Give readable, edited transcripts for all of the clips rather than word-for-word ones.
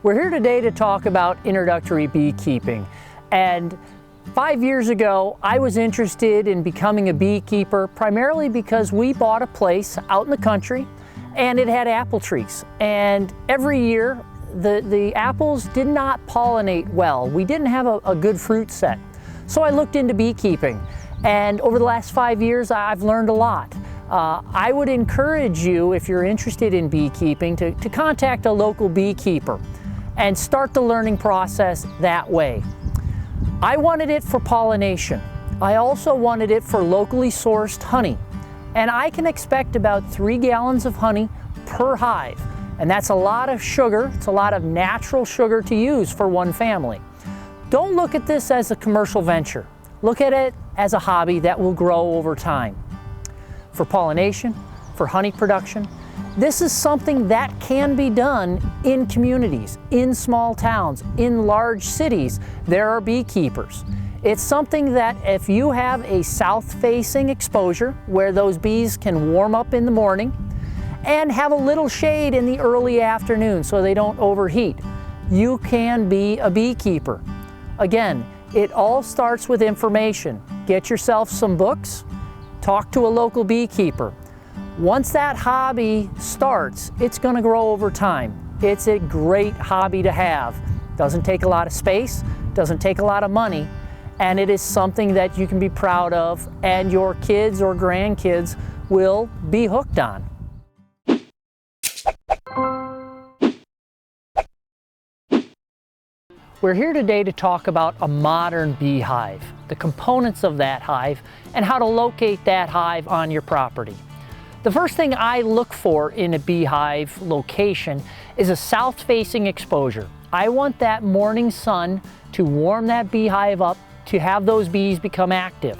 We're here today to talk about introductory beekeeping. And 5 years ago, I was interested in becoming a beekeeper primarily because we bought a place out in the country and it had apple trees. And every year, the apples did not pollinate well. We didn't have a good fruit set. So I looked into beekeeping. And over the last 5 years, I've learned a lot. I would encourage you, if you're interested in beekeeping, to contact a local beekeeper and start the learning process that way. I wanted it for pollination. I also wanted it for locally sourced honey. And I can expect about 3 gallons of honey per hive. And that's a lot of sugar. It's a lot of natural sugar to use for one family. Don't look at this as a commercial venture. Look at it as a hobby that will grow over time. For pollination, for honey production, this is something that can be done in communities, in small towns, in large cities. There are beekeepers. It's something that if you have a south-facing exposure where those bees can warm up in the morning and have a little shade in the early afternoon so they don't overheat, you can be a beekeeper. Again, it all starts with information. Get yourself some books, talk to a local beekeeper. Once that hobby starts, it's going to grow over time. It's a great hobby to have. Doesn't take a lot of space, doesn't take a lot of money, and it is something that you can be proud of and your kids or grandkids will be hooked on. We're here today to talk about a modern beehive, the components of that hive, and how to locate that hive on your property. The first thing I look for in a beehive location is a south-facing exposure. I want that morning sun to warm that beehive up to have those bees become active.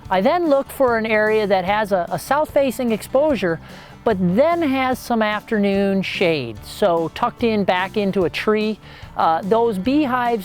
I then look for an area that has a south-facing exposure but then has some afternoon shade. So tucked in back into a tree, those beehives